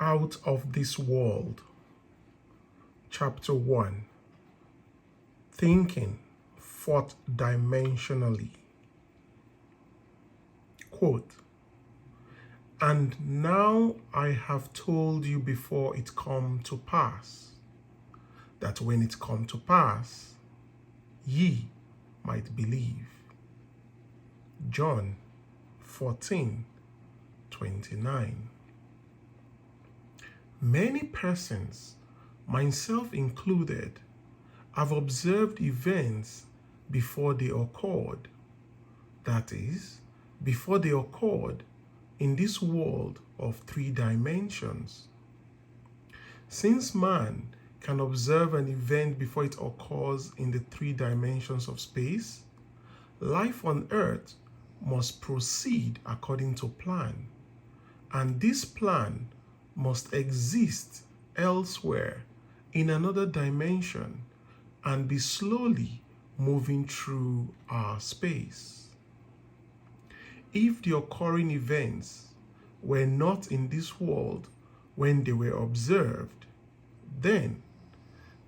Out of this world. Chapter 1. Thinking fourth dimensionally. Quote, "And now I have told you before it come to pass, that when it come to pass, ye might believe." John 14:29. Many persons, myself included, have observed events before they occurred. That is, before they occurred in this world of 3 dimensions. Since man can observe an event before it occurs in the 3 dimensions of space, life on earth must proceed according to plan, and this plan must exist elsewhere in another dimension and be slowly moving through our space. If the occurring events were not in this world when they were observed, then,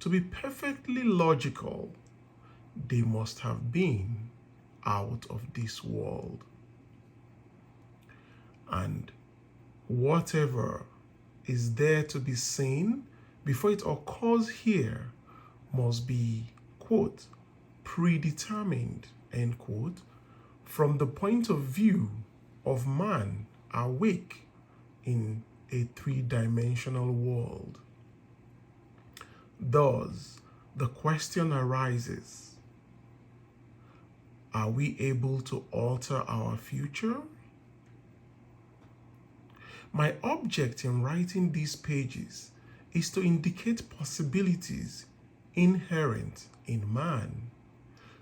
to be perfectly logical, they must have been out of this world. And whatever is there to be seen before it occurs here must be, quote, predetermined, end quote, from the point of view of man awake in a 3-dimensional world. Thus, the question arises, are we able to alter our future? My object in writing these pages is to indicate possibilities inherent in man,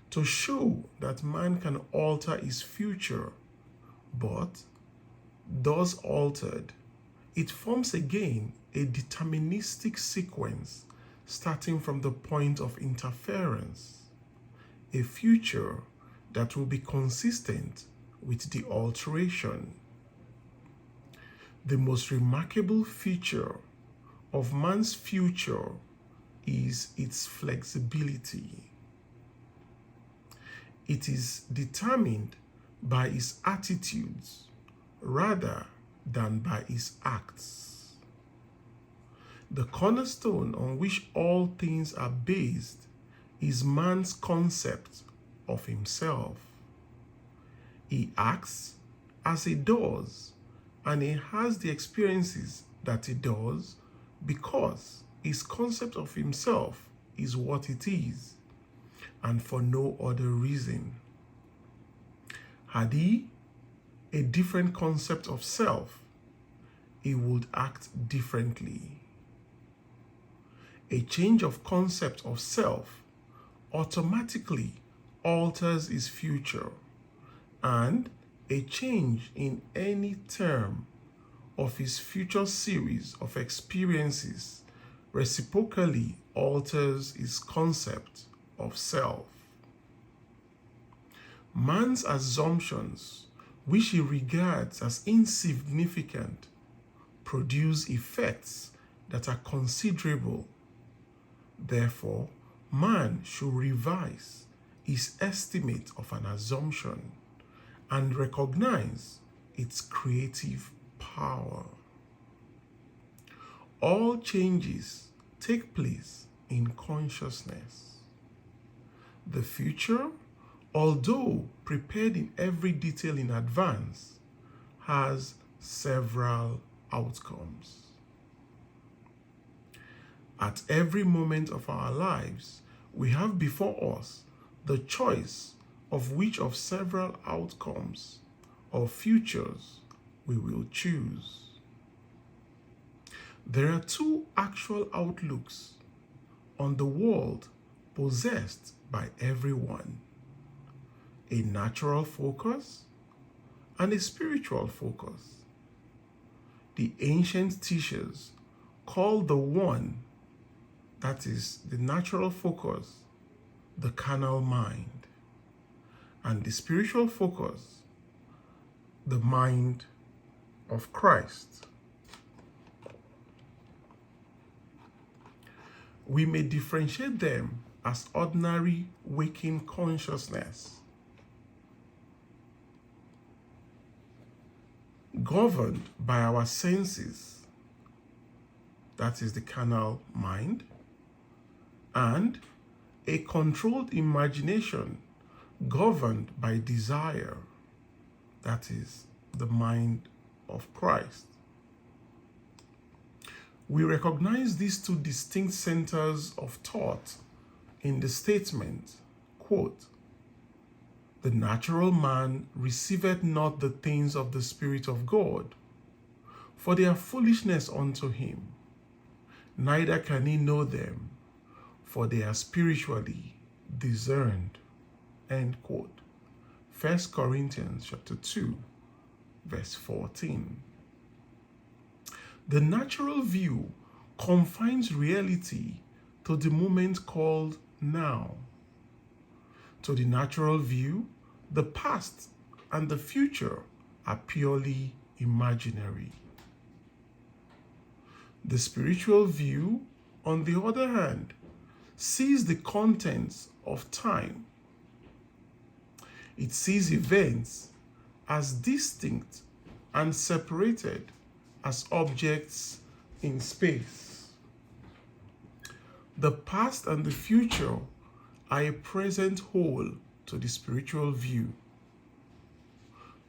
to show that man can alter his future, but, thus altered, it forms again a deterministic sequence starting from the point of interference, a future that will be consistent with the alteration. The most remarkable feature of man's future is its flexibility. It is determined by his attitudes rather than by his acts. The cornerstone on which all things are based is man's concept of himself. He acts as he does, and he has the experiences that he does because his concept of himself is what it is, and for no other reason. Had he a different concept of self, he would act differently. A change of concept of self automatically alters his future, and a change in any term of his future series of experiences reciprocally alters his concept of self. Man's assumptions, which he regards as insignificant, produce effects that are considerable. Therefore, man should revise his estimate of an assumption and recognize its creative power. All changes take place in consciousness. The future, although prepared in every detail in advance, has several outcomes. At every moment of our lives, we have before us the choice of which of several outcomes or futures we will choose. There are 2 actual outlooks on the world possessed by everyone: a natural focus and a spiritual focus. The ancient teachers called the one, that is the natural focus, the carnal mind, and the spiritual focus, the mind of Christ. we may differentiate them as ordinary waking consciousness, governed by our senses, that is the carnal mind, and a controlled imagination governed by desire, that is the mind of Christ. We recognize these two distinct centers of thought in the statement, quote, "The natural man receiveth not the things of the Spirit of God, for they are foolishness unto him, neither can he know them, for they are spiritually discerned." End quote. 1 Corinthians chapter 2, verse 14. The natural view confines reality to the moment called now. To the natural view, the past and the future are purely imaginary. The spiritual view, on the other hand, sees the contents of time. It sees events as distinct and separated as objects in space. The past and the future are a present whole to the spiritual view.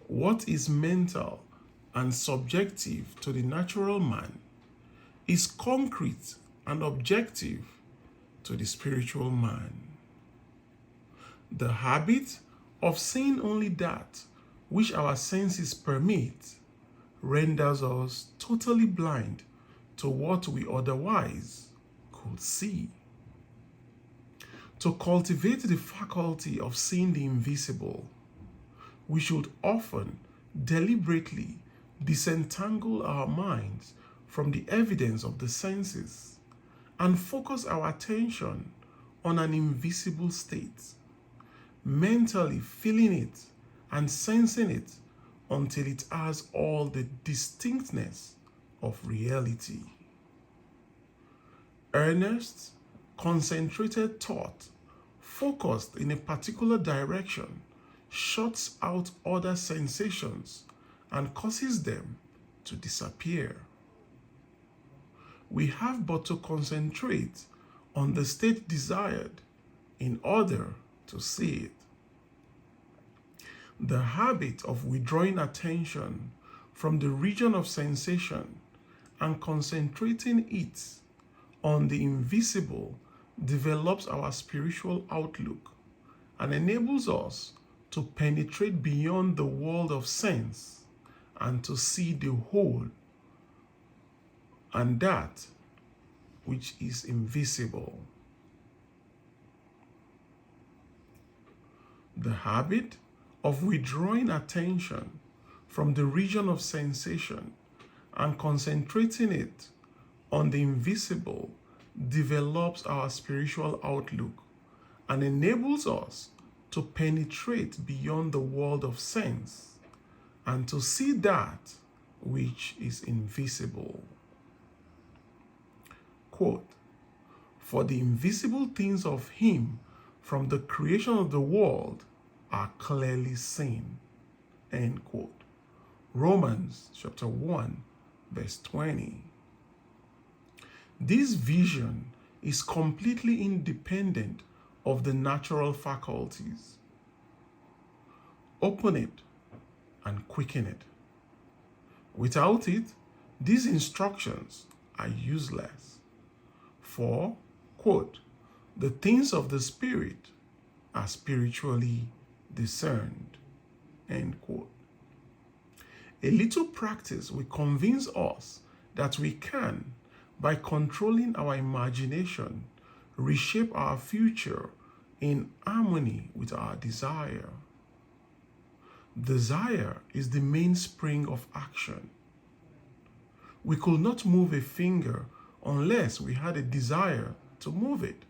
What is mental and subjective to the natural man is concrete and objective to the spiritual man. The habit of seeing only that which our senses permit renders us totally blind to what we otherwise could see. To cultivate the faculty of seeing the invisible, we should often deliberately disentangle our minds from the evidence of the senses and focus our attention on an invisible state, mentally feeling it and sensing it until it has all the distinctness of reality. Earnest, concentrated thought, focused in a particular direction, shuts out other sensations and causes them to disappear. We have but to concentrate on the state desired in order to see it. The habit of withdrawing attention from the region of sensation and concentrating it on the invisible develops our spiritual outlook and enables us to penetrate beyond the world of sense and to see the whole and that which is invisible. The habit of withdrawing attention from the region of sensation and concentrating it on the invisible develops our spiritual outlook and enables us to penetrate beyond the world of sense and to see that which is invisible. Quote, "For the invisible things of him from the creation of the world are clearly seen." End quote. Romans chapter 1, verse 20. This vision is completely independent of the natural faculties. Open it and quicken it. Without it, these instructions are useless. For, quote, "The things of the Spirit are spiritually discerned." End quote. A little practice will convince us that we can, by controlling our imagination, reshape our future in harmony with our desire. Desire is the mainspring of action. We could not move a finger unless we had a desire to move it.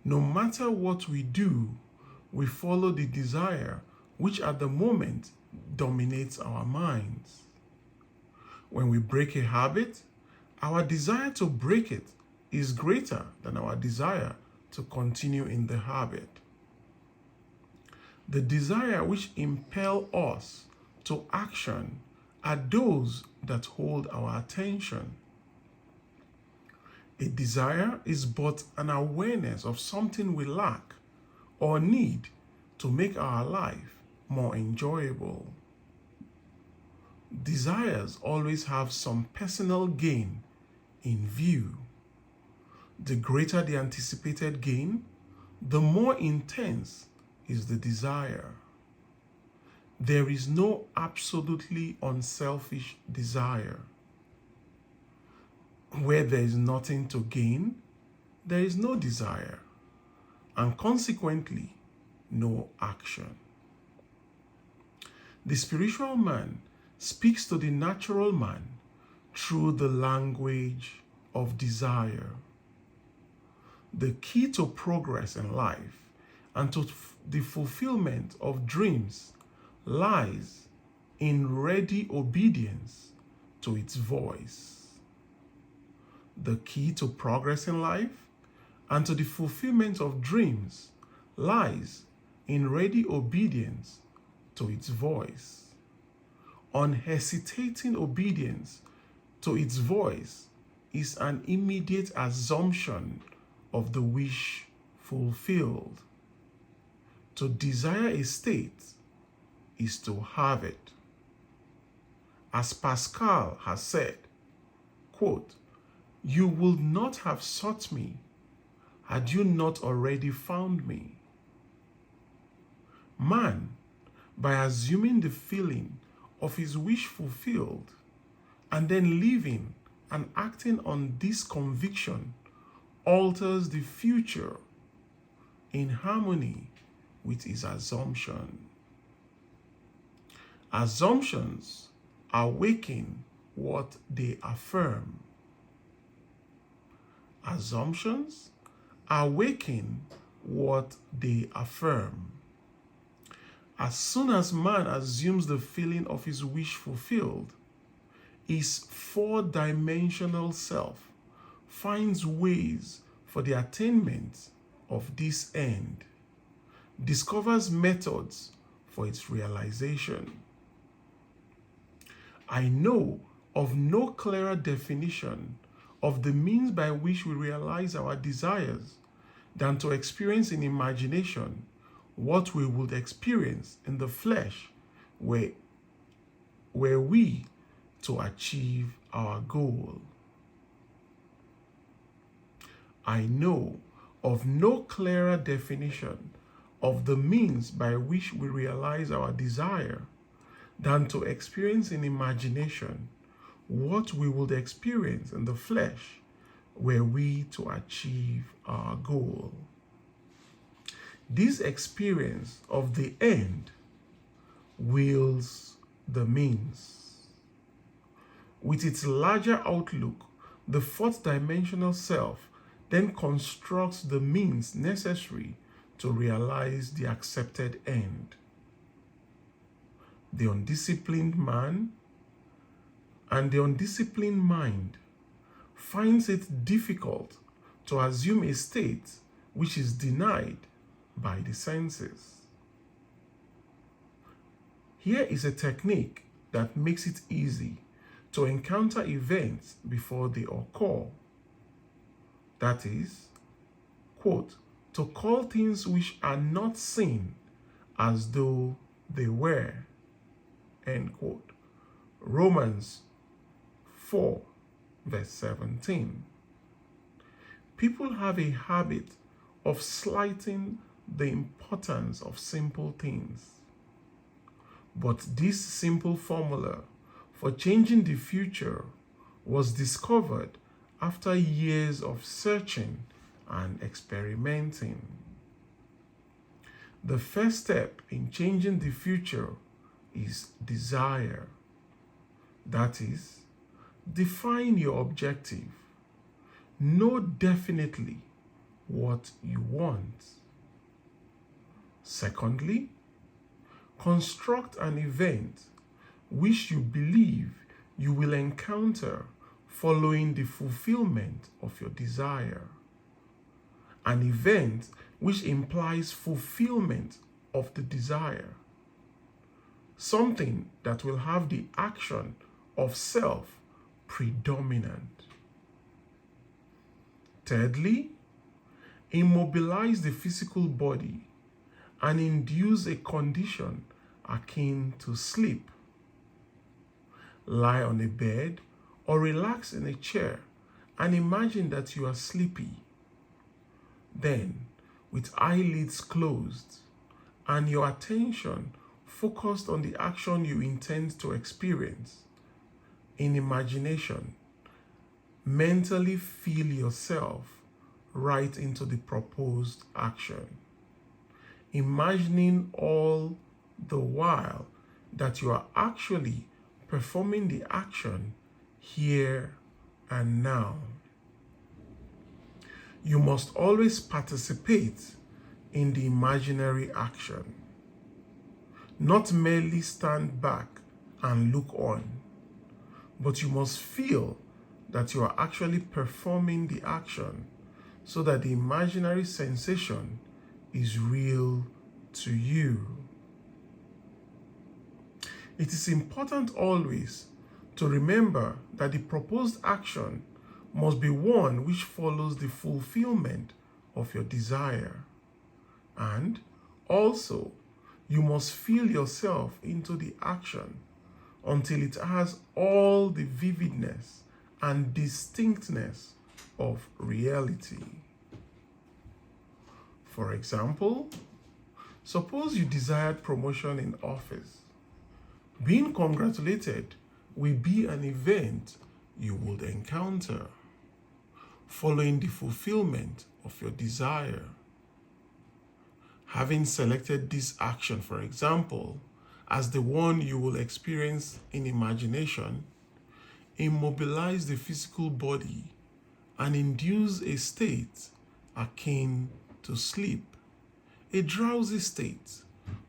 No matter what we do, we follow the desire which at the moment dominates our minds. When we break a habit, our desire to break it is greater than our desire to continue in the habit. The desire which impel us to action are those that hold our attention. A desire is but an awareness of something we lack or need to make our life more enjoyable. Desires always have some personal gain in view. The greater the anticipated gain, the more intense is the desire. There is no absolutely unselfish desire. Where there is nothing to gain, there is no desire, and consequently, no action. The spiritual man speaks to the natural man through the language of desire. The key to progress in life and to the fulfillment of dreams lies in ready obedience to its voice. The key to progress in life and to the fulfillment of dreams lies in ready obedience to its voice. Unhesitating obedience to its voice is an immediate assumption of the wish fulfilled. To desire a state is to have it. As Pascal has said, quote, "You would not have sought me had you not already found me." Man, by assuming the feeling of his wish fulfilled and then living and acting on this conviction, alters the future in harmony with his assumption. Assumptions awaken what they affirm. Assumptions awaken what they affirm. As soon as man assumes the feeling of his wish fulfilled, his four-dimensional self finds ways for the attainment of this end, discovers methods for its realization. I know of no clearer definition of the means by which we realize our desires than to experience in imagination what we would experience in the flesh were we to achieve our goal. I know of no clearer definition of the means by which we realize our desire than to experience in imagination what we would experience in the flesh were we to achieve our goal. This experience of the end wills the means. With its larger outlook, the fourth dimensional self then constructs the means necessary to realize the accepted end. The undisciplined man and the undisciplined mind finds it difficult to assume a state which is denied by the senses. Here is a technique that makes it easy to encounter events before they occur. That is, quote, to call things which are not seen as though they were, end quote. Romans 4, verse 17. People have a habit of slighting the importance of simple things. But this simple formula for changing the future was discovered after years of searching and experimenting. The first step in changing the future is desire. That is, define your objective. Know definitely what you want. Secondly, construct an event which you believe you will encounter following the fulfillment of your desire. An event which implies fulfillment of the desire. Something that will have the action of self predominant. Thirdly, immobilize the physical body and induce a condition akin to sleep. Lie on a bed or relax in a chair and imagine that you are sleepy. Then, with eyelids closed and your attention focused on the action you intend to experience, in imagination, mentally feel yourself right into the proposed action, imagining all the while that you are actually performing the action here and now. You must always participate in the imaginary action, not merely stand back and look on, but you must feel that you are actually performing the action so that the imaginary sensation is real to you. It is important always to remember that the proposed action must be one which follows the fulfillment of your desire. And also, you must feel yourself into the action until it has all the vividness and distinctness of reality. For example, suppose you desired promotion in office. Being congratulated will be an event you would encounter, following the fulfillment of your desire. Having selected this action, for example, as the one you will experience in imagination, immobilize the physical body and induce a state akin to sleep, a drowsy state,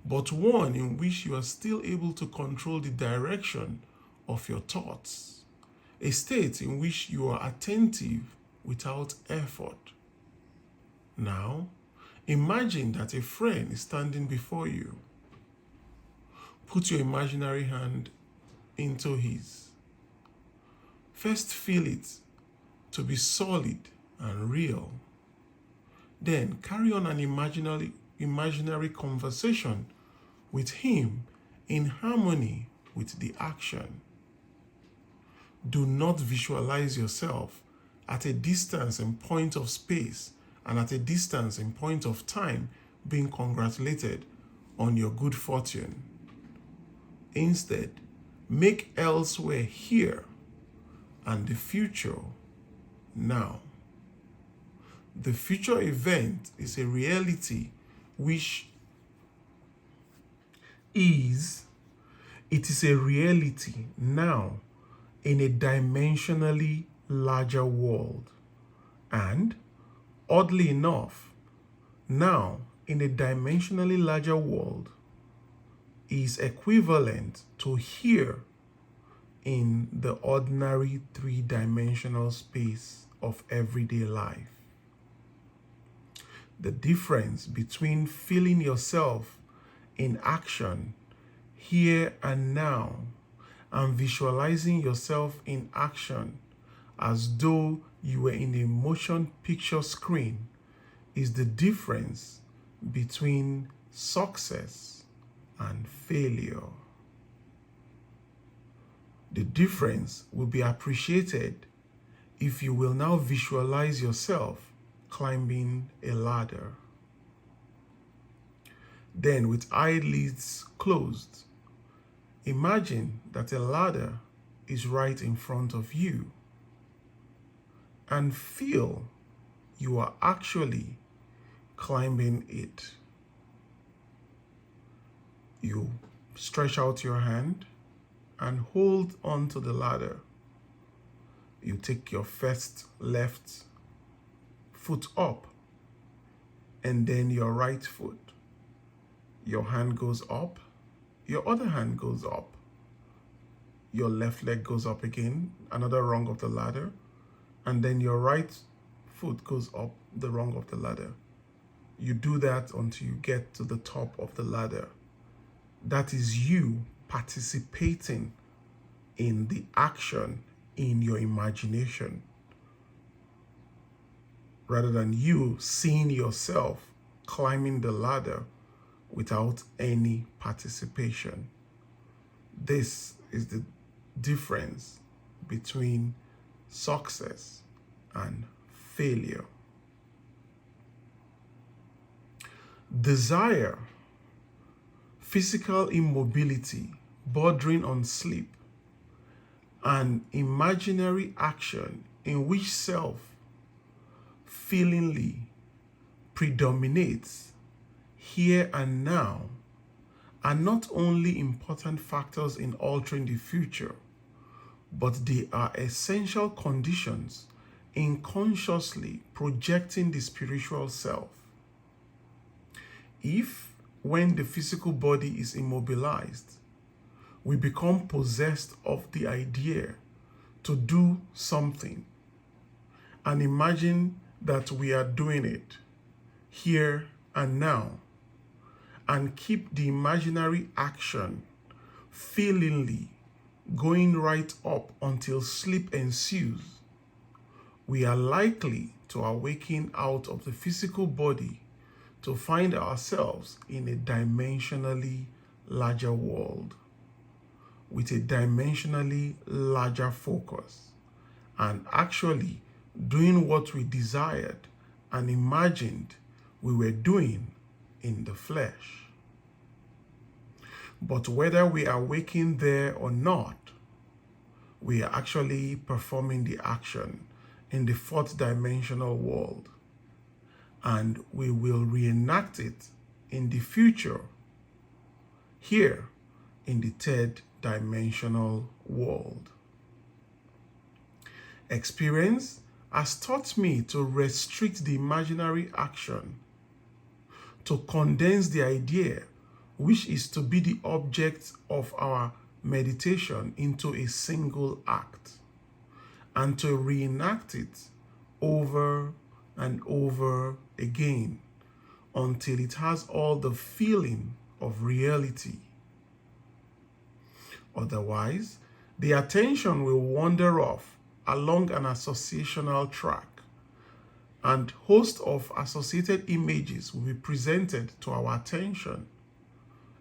but one in which you are still able to control the direction of your thoughts, a state in which you are attentive without effort. Now, imagine that a friend is standing before you. Put your imaginary hand into his. First, feel it to be solid and real. Then, carry on an imaginary conversation with him in harmony with the action. Do not visualize yourself at a distance in point of space and at a distance in point of time being congratulated on your good fortune. Instead, make elsewhere here and the future now. The future event is a reality which it is a reality now in a dimensionally larger world. And oddly enough, now in a dimensionally larger world is equivalent to here in the ordinary three-dimensional space of everyday life. The difference between feeling yourself in action here and now and visualizing yourself in action as though you were in a motion picture screen is the difference between success and failure. The difference will be appreciated if you will now visualize yourself climbing a ladder. Then, with eyelids closed, imagine that a ladder is right in front of you and feel you are actually climbing it. You stretch out your hand and hold onto the ladder. You take your first left foot up and then your right foot. Your hand goes up, your other hand goes up. your left leg goes up again, another rung of the ladder, and then your right foot goes up the rung of the ladder. You do that until you get to the top of the ladder. That is you participating in the action in your imagination, rather than you seeing yourself climbing the ladder without any participation. This is the difference between success and failure. Desire, physical immobility bordering on sleep, and imaginary action in which self feelingly predominates here and now are not only important factors in altering the future, but they are essential conditions in consciously projecting the spiritual self. If, when the physical body is immobilized, we become possessed of the idea to do something and imagine that we are doing it here and now, and keep the imaginary action feelingly going right up until sleep ensues, we are likely to awaken out of the physical body to find ourselves in a dimensionally larger world with a dimensionally larger focus, and actually doing what we desired and imagined we were doing in the flesh. But whether we awaken there or not, we are actually performing the action in the fourth dimensional world, and we will reenact it in the future here in the third dimensional world. Experience has taught me to restrict the imaginary action, to condense the idea which is to be the object of our meditation into a single act, and to reenact it over and over again until it has all the feeling of reality. Otherwise, the attention will wander off along an associational track, and host of associated images will be presented to our attention.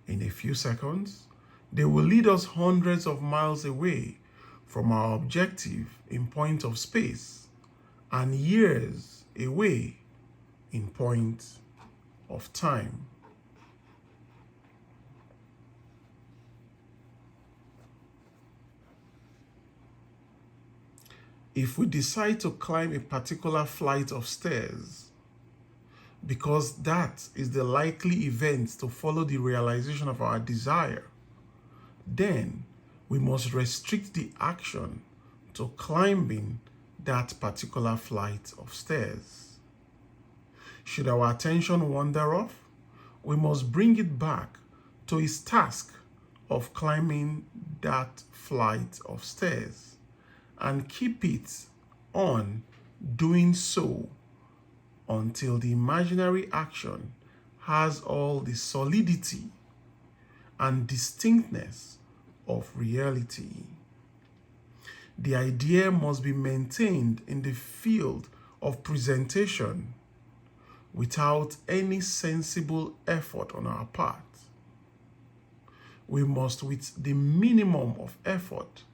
In a few seconds, they will lead us hundreds of miles away from our objective in point of space, and years away in point of time. If we decide to climb a particular flight of stairs, because that is the likely event to follow the realization of our desire, then we must restrict the action to climbing that particular flight of stairs. Should our attention wander off, we must bring it back to its task of climbing that flight of stairs, and keep it on doing so until the imaginary action has all the solidity and distinctness of reality. The idea must be maintained in the field of presentation without any sensible effort on our part. We must, with the minimum of effort,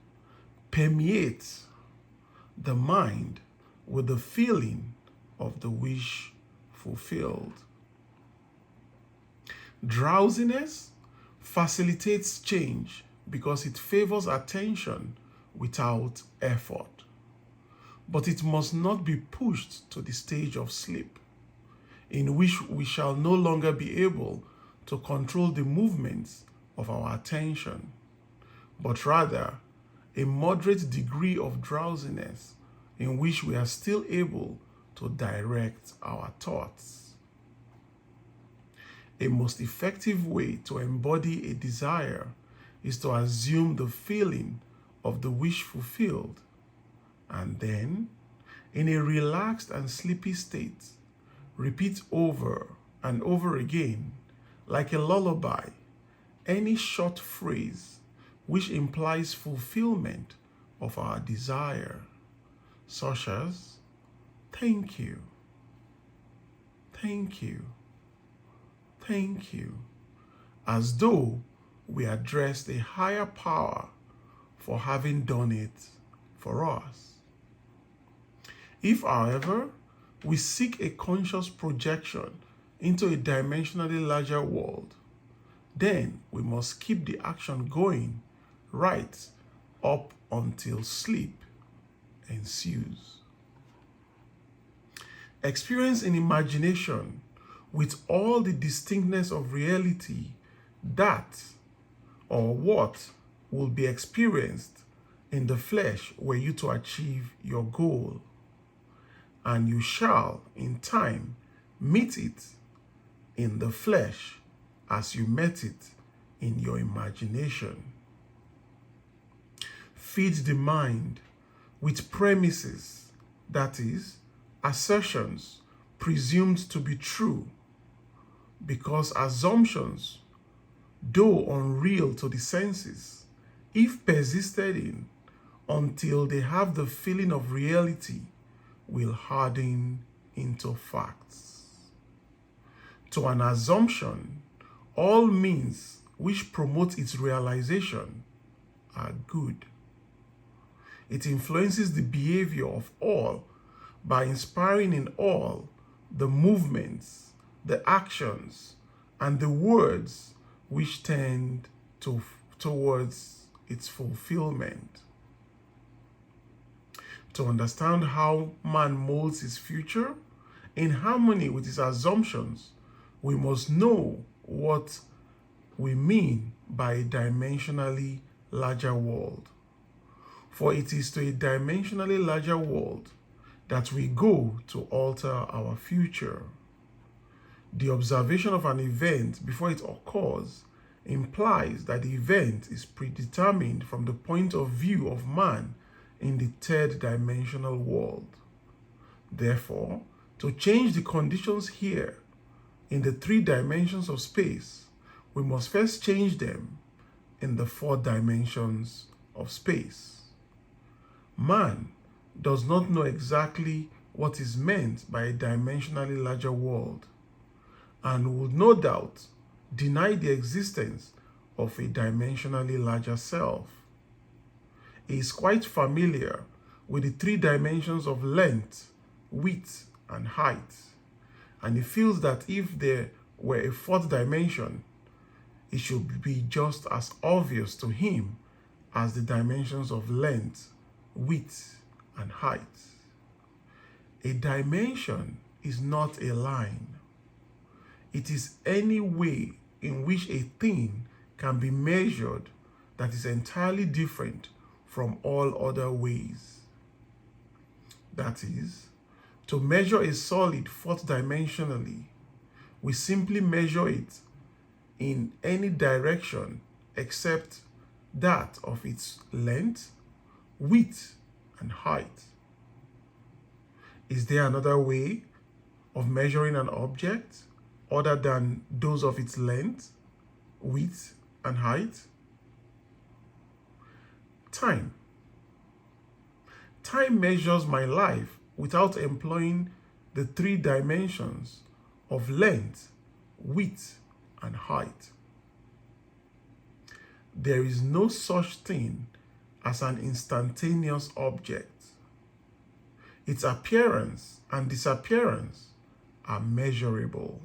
permeate the mind with the feeling of the wish fulfilled. Drowsiness facilitates change because it favors attention without effort. But it must not be pushed to the stage of sleep, in which we shall no longer be able to control the movements of our attention, but rather a moderate degree of drowsiness in which we are still able to direct our thoughts. A most effective way to embody a desire is to assume the feeling of the wish fulfilled, and then, in a relaxed and sleepy state, repeat over and over again, like a lullaby, any short phrase which implies fulfillment of our desire, such as, thank you, thank you, thank you, as though we addressed a higher power for having done it for us. If, however, we seek a conscious projection into a dimensionally larger world, then we must keep the action going right up until sleep ensues. Experience in imagination with all the distinctness of reality that or what will be experienced in the flesh were you to achieve your goal, and you shall in time meet it in the flesh as you met it in your imagination. Feed the mind with premises, that is, assertions presumed to be true, because assumptions, though unreal to the senses, if persisted in until they have the feeling of reality, will harden into facts. To an assumption, all means which promote its realization are good. It influences the behavior of all by inspiring in all the movements, the actions, and the words which tend towards its fulfillment. To understand how man molds his future in harmony with his assumptions, we must know what we mean by a dimensionally larger world. For it is to a dimensionally larger world that we go to alter our future. The observation of an event before it occurs implies that the event is predetermined from the point of view of man in the third dimensional world. Therefore, to change the conditions here in the 3 dimensions of space, we must first change them in the 4 dimensions of space. Man does not know exactly what is meant by a dimensionally larger world, and would no doubt deny the existence of a dimensionally larger self. He is quite familiar with the 3 dimensions of length, width, and height, and he feels that if there were a 4th dimension, it should be just as obvious to him as the dimensions of length, width, and height. A dimension is not a line. It is any way in which a thing can be measured that is entirely different from all other ways. That is, to measure a solid 4th dimensionally, we simply measure it in any direction except that of its length, width, and height. Is there another way of measuring an object other than those of its length, width, and height? Time. Time measures my life without employing the 3 dimensions of length, width, and height. There is no such thing as an instantaneous object. Its appearance and disappearance are measurable.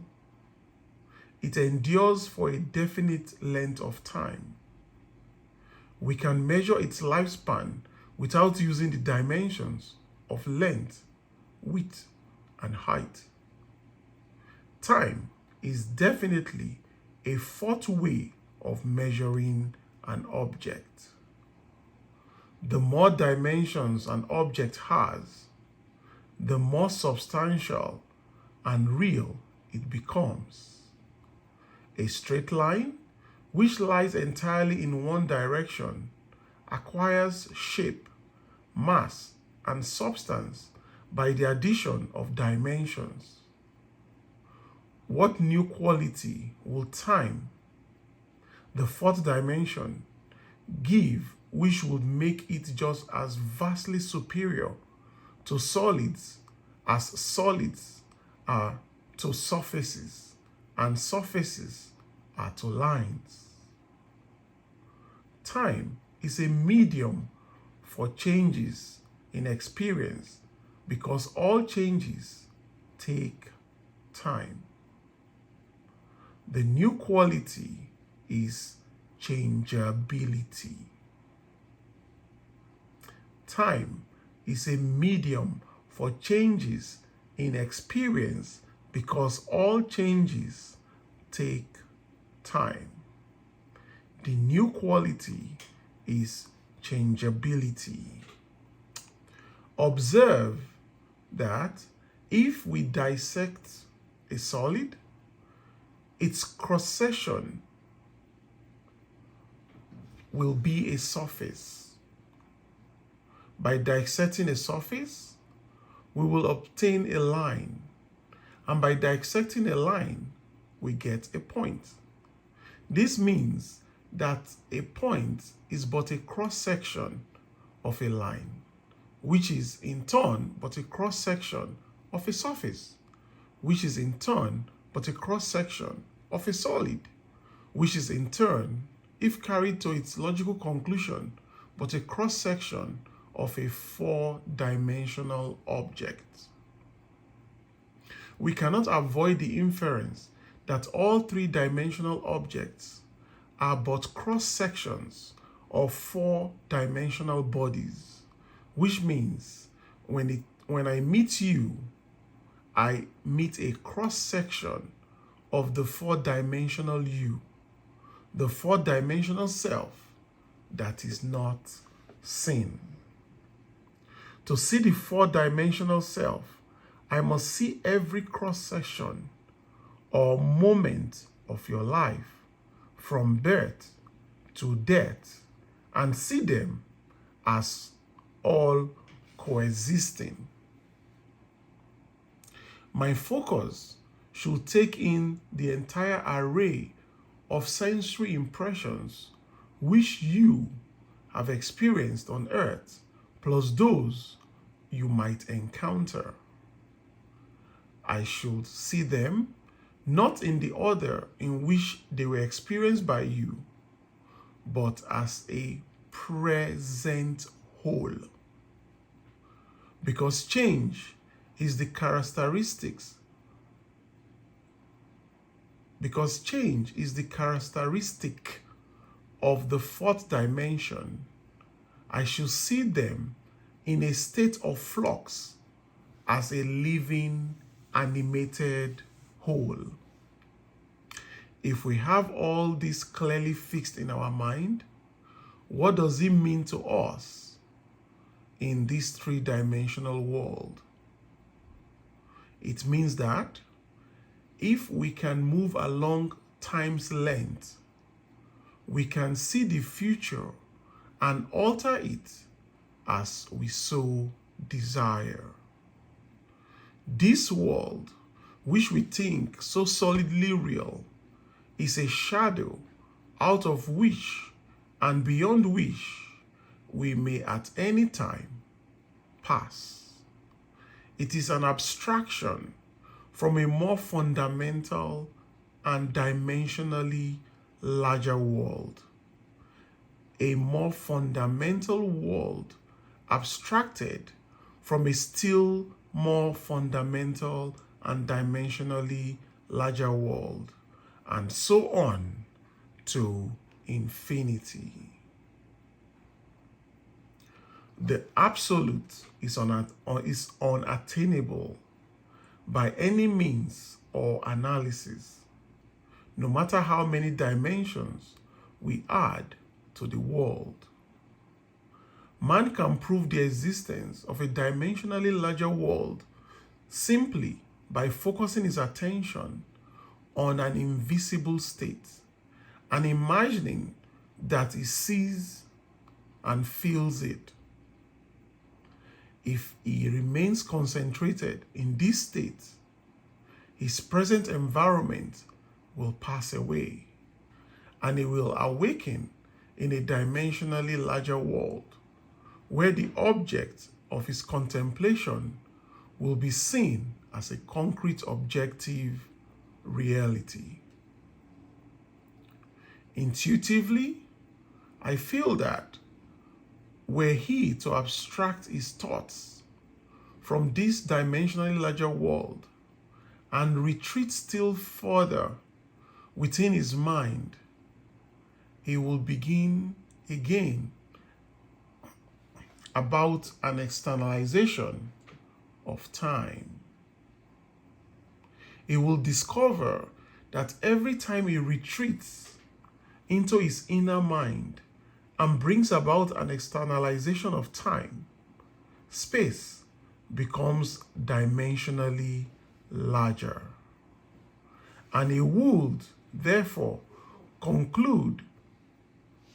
It endures for a definite length of time. We can measure its lifespan without using the dimensions of length, width, and height. Time is definitely a 4th way of measuring an object. The more dimensions an object has, the more substantial and real it becomes. A straight line, which lies entirely in one direction acquires shape, mass, and substance by the addition of dimensions. What new quality will time, the fourth dimension, give which would make it just as vastly superior to solids as solids are to surfaces and surfaces are to lines? Time is a medium for changes in experience because all changes take time. The new quality is changeability. Time is a medium for changes in experience because all changes take time. The new quality is changeability. Observe that if we dissect a solid, its cross-section will be a surface. By dissecting a surface, we will obtain a line. And by dissecting a line, we get a point. This means that a point is but a cross-section of a line, which is in turn but a cross-section of a surface, which is in turn but a cross-section of a solid, which is in turn, if carried to its logical conclusion, but a cross-section of a four-dimensional object. We cannot avoid the inference that all three-dimensional objects are but cross-sections of four-dimensional bodies, which means when I meet you, I meet a cross-section of the four-dimensional you, the four-dimensional self that is not seen. To see the four-dimensional self, I must see every cross-section or moment of your life from birth to death and see them as all coexisting. My focus should take in the entire array of sensory impressions which you have experienced on earth, plus those you might encounter. I should see them not in the order in which they were experienced by you, but as a present whole. Because change is the characteristic of the fourth dimension, I should see them in a state of flux as a living, animated whole. If we have all this clearly fixed in our mind, what does it mean to us in this three-dimensional world? It means that if we can move along time's length, we can see the future and alter it as we so desire. This world, which we think so solidly real, is a shadow out of which and beyond which we may at any time pass. It is an abstraction from a more fundamental and dimensionally larger world. A more fundamental world abstracted from a still more fundamental and dimensionally larger world, and so on to infinity. The absolute is unattainable by any means or analysis, no matter how many dimensions we add to the world. Man can prove the existence of a dimensionally larger world simply by focusing his attention on an invisible state and imagining that he sees and feels it. If he remains concentrated in this state, his present environment will pass away, and he will awaken in a dimensionally larger world where the object of his contemplation will be seen as a concrete objective reality. Intuitively, I feel that were he to abstract his thoughts from this dimensionally larger world and retreat still further within his mind, he will begin again about an externalization of time. He will discover that every time he retreats into his inner mind and brings about an externalization of time, space becomes dimensionally larger. And he would, therefore, conclude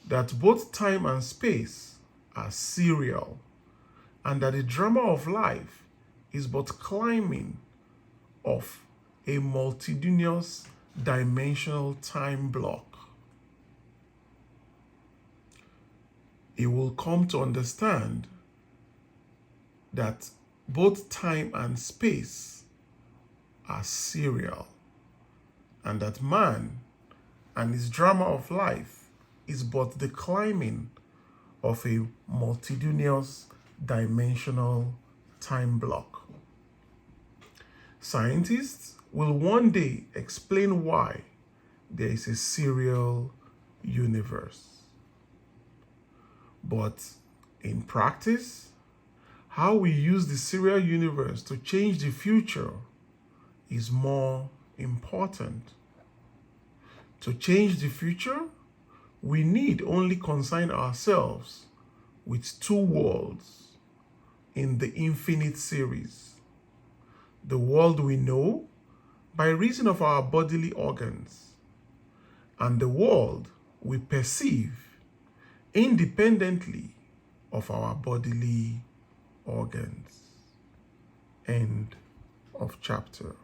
that both time and space are serial, and that the drama of life is but climbing of a multitudinous dimensional time block. He will come to understand that both time and space are serial, and that man and his drama of life is but the climbing of a multitudinous dimensional time block. Scientists will one day explain why there is a serial universe. But in practice, how we use the serial universe to change the future is more important. To change the future, we need only consign ourselves with two worlds in the infinite series. The world we know by reason of our bodily organs, and the world we perceive independently of our bodily organs. End of chapter.